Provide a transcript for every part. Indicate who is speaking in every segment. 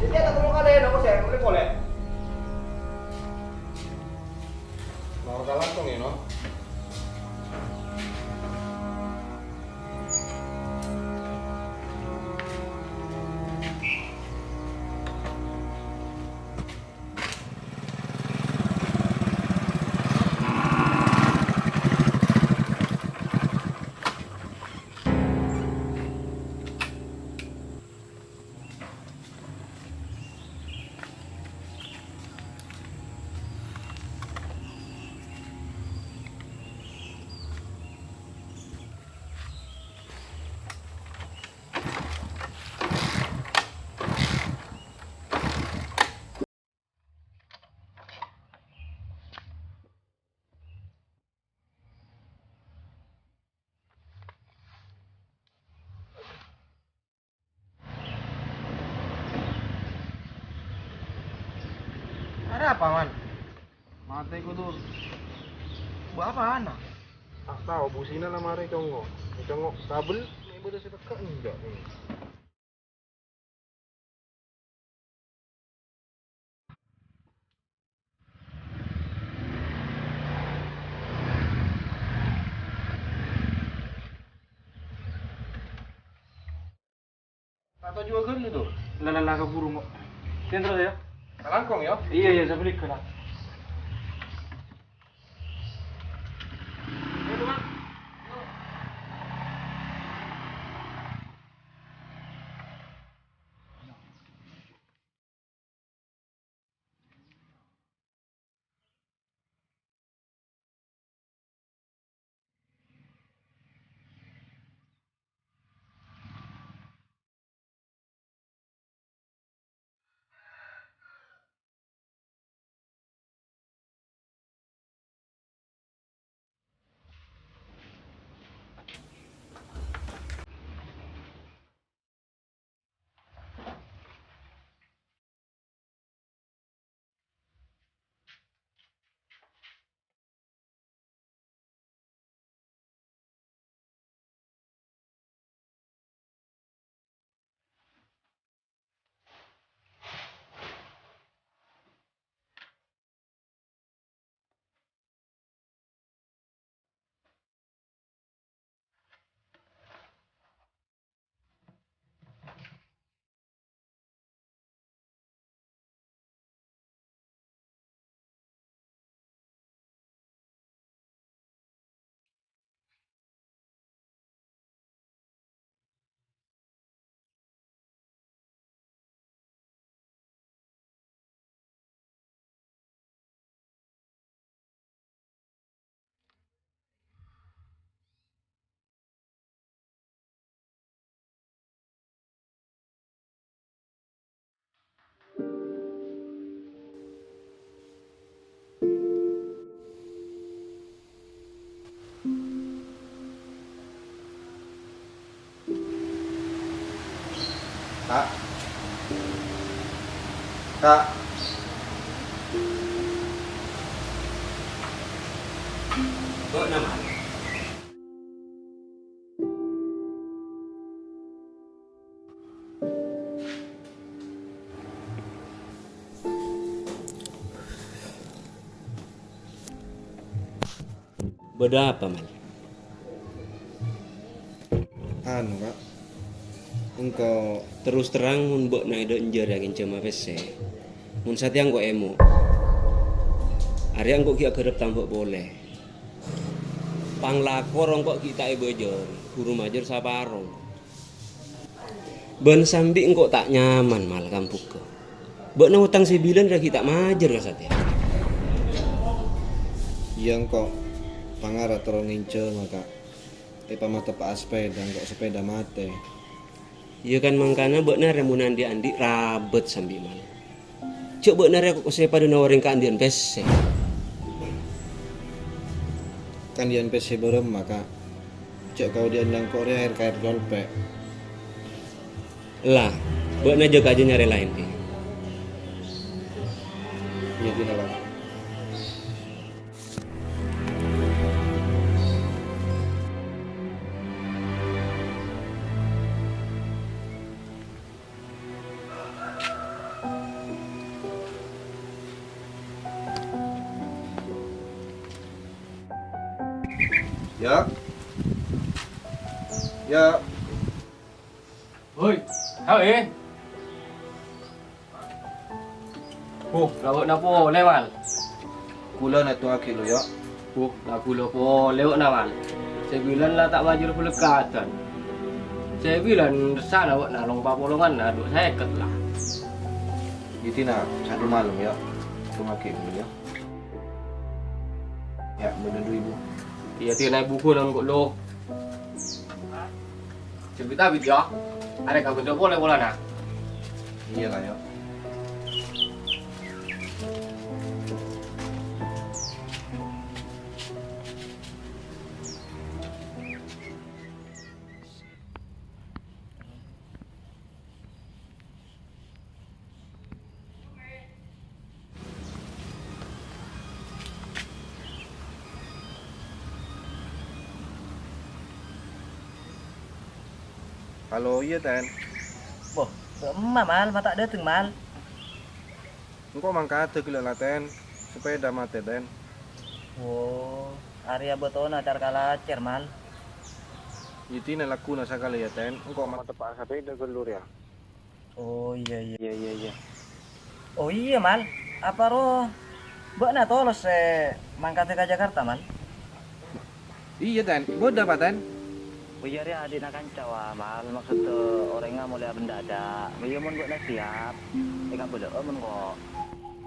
Speaker 1: Jadi ada perlu kalian ako sir, boleh.
Speaker 2: Nakakalaktong no?
Speaker 1: Ada apa man?
Speaker 2: Mati ko dul.
Speaker 1: Buat apa anak?
Speaker 2: Tahu busina na mari congok. Congok kabel, may ibu sa teka enggak nih.
Speaker 3: Atau juga kan itu lalala ka burung kok. Sentro ya?
Speaker 2: Kalangkong ya?
Speaker 3: Iya iya saya beli kena.
Speaker 2: Kak. Kak.
Speaker 4: Kok nama? Beda apa mal?
Speaker 2: Anu kak. Engkau
Speaker 4: Terus terang mun mbok na ida enjer yakin cema pese. Mun satyang kok emo. Ari angko ki agarep tambok boleh. Panglakor kok kita e bojor, guru majer saparong. Ben sambi engko tak nyaman mal kampung ke. Mbok na utang sebilan ra kita majer ka satya.
Speaker 2: yang kok pangara terong ngince maka pamata pa sepeda kok sepeda mate.
Speaker 4: Iya kan mangkana mbok na remunan di andi rabet sambi mal. Cuk mbok na rek kok sepa nawaring ka andian pese.
Speaker 2: Kan dian PC berem maka cek kau dian yang Korea air kair golpe.
Speaker 4: Lah, mbok na jaga aja nyari lain pi.
Speaker 2: Iya tidak lah. Ya. Ya.
Speaker 3: Hoi, hao eh. Oh, lawak na po, lemal.
Speaker 2: Kula na 2 kilo ya.
Speaker 3: Oh, lagu lo po, lewat na mal. Saya bilang lah tak maju pelekatan. Saya bilang sana wak na long papolongan na, duk saya ket lah.
Speaker 2: Itu na 1 malam ya. 2 kilo ya. Ya, bener 2.000.
Speaker 3: Iya tia naik buku nang kok lo. Cerita bit ya. Ada kabar dah boleh bola na.
Speaker 2: Iya lah ya. Halo, iya Ten.
Speaker 1: Boh, emak mal, mata dateng mal.
Speaker 2: Engkau mangkat gila lah Ten. Sepeda mati Ten.
Speaker 1: Oh, area botona acar kalacer mal.
Speaker 2: Itu na laku na sakali ya Ten. Engkau mata pak sepeda gelur ya.
Speaker 1: Oh iya iya.
Speaker 2: Iya.
Speaker 1: Oh iya mal, apa roh? Mbak na tolos mangkat ke Jakarta mal.
Speaker 2: Iya Ten. Bodoh apa Ten?
Speaker 1: Buyar ya adina kancawa mal, maksud orangnya mulai mendadak. Buyar mun buat siap. Enggak boleh men kok.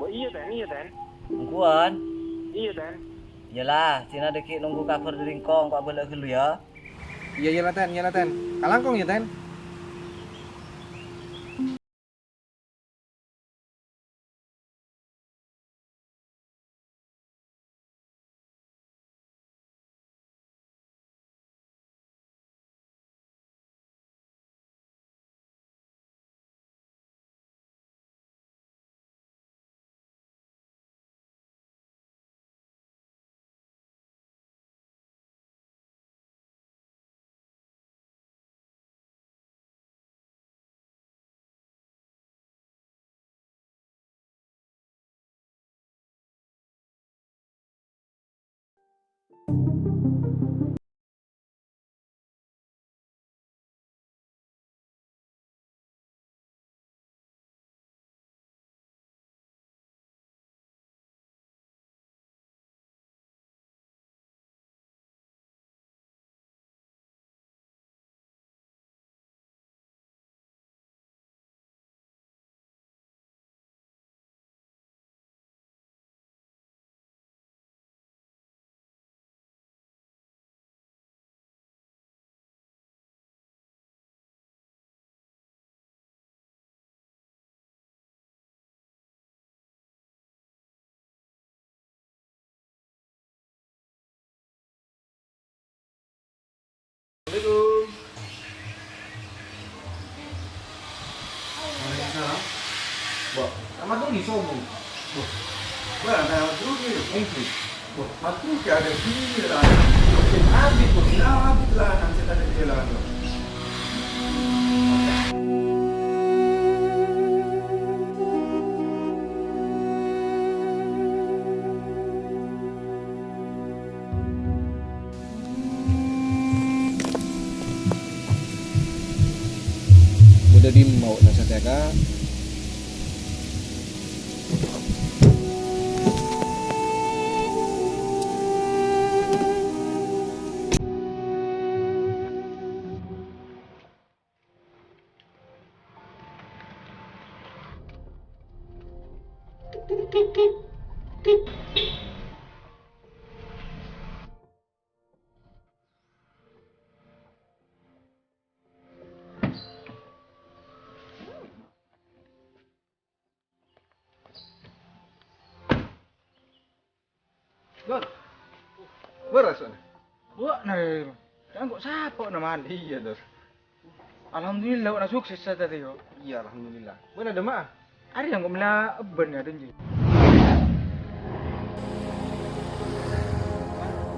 Speaker 2: Oh iya Ten.
Speaker 1: Ngkuan.
Speaker 2: Iya Ten.
Speaker 1: Yalah, Cina deki nunggu cover dari kong kok boleh dulu ya.
Speaker 2: Iya lah Ten. Kalangkong ya Ten. Wah, sama tuh di sobo. Wah, nah terus nih, English. Wah, matu kayak ada sini lah. Habis tuh, habis lah nanti ada jalan. Udah di mau nasihatnya kak.
Speaker 3: Gol.
Speaker 2: Beres kan?
Speaker 3: Wak na. Kan kok sapo na mal.
Speaker 2: Iya dor.
Speaker 3: Alhamdulillah wak na sukses sa tadi yo.
Speaker 2: Iya alhamdulillah. Mana ada mah?
Speaker 3: Ari yang kok mela eben ya denji.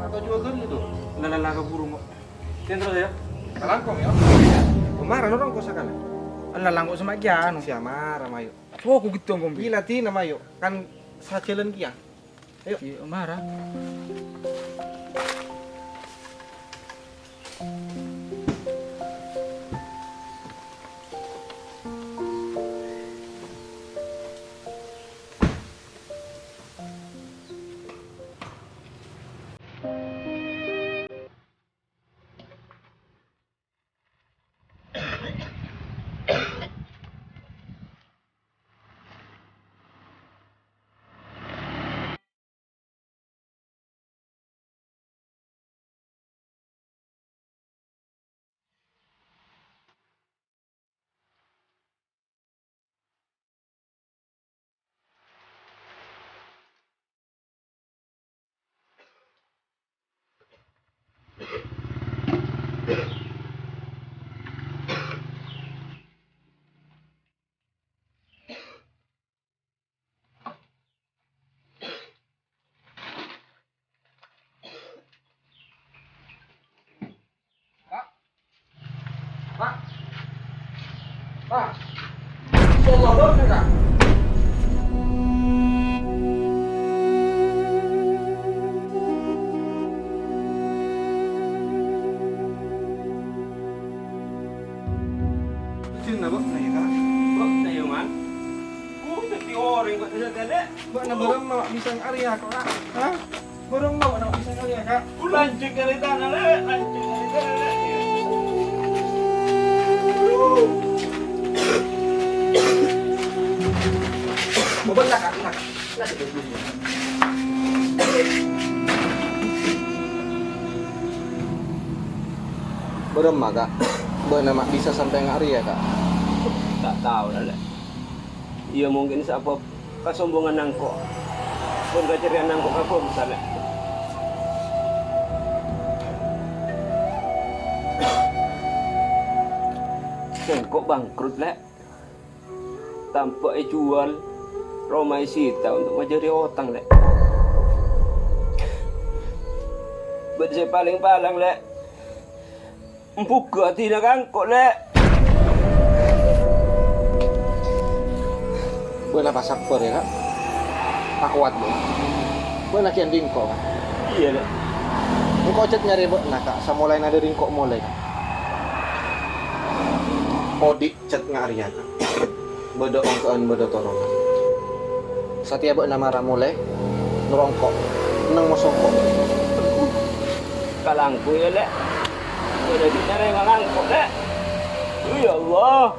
Speaker 2: Atau juga kan gitu.
Speaker 3: Lalala ka burung kok. Sentro ya.
Speaker 2: Kalangkong ya. Kemarin orang kok sakali.
Speaker 3: Allah lang kok sama kiano.
Speaker 2: Si Amar mayo.
Speaker 3: So ko gitu ang kumpi.
Speaker 2: Gila ti na mayo. Kan sa jalan kia. Ayo.
Speaker 3: Si Omara.
Speaker 2: na ba? Naya ka?
Speaker 4: Bok tayo man. Tapi orang buat saya tadi.
Speaker 2: Ba na barang na bisang area ko ka? Ha? Barang na bisang area ka?
Speaker 4: Lancik dari tanah le, lancik dari tanah le.
Speaker 2: Mabala ka, nak. Nasa dito. Berema kak, nama bisa sampai ngari ya kak?
Speaker 4: Tak tahu lah le. Ia mungkin siapa kesombongan nangkok. Pun kecerian nangkok apa misalnya. Kok bangkrut le. Tanpa jual Roma Sita untuk menjadi otang le. Buat saya paling-paling le. Buka tidak angkot le.
Speaker 2: Buat apa sakper ya kak? Akuat bu. Buat nak yang ringkok kak?
Speaker 4: Iya le.
Speaker 2: Engkau cet nyari buat nak kak, sama lain ada ringkok mulai kak. Odik cet ngari ya kak. Beda ongkaan beda torongan. Satia buat nama ramule, ngerongkok, neng mosongkok.
Speaker 4: Kalangku ya le. Udah bicara yang angkot le. Ya Allah.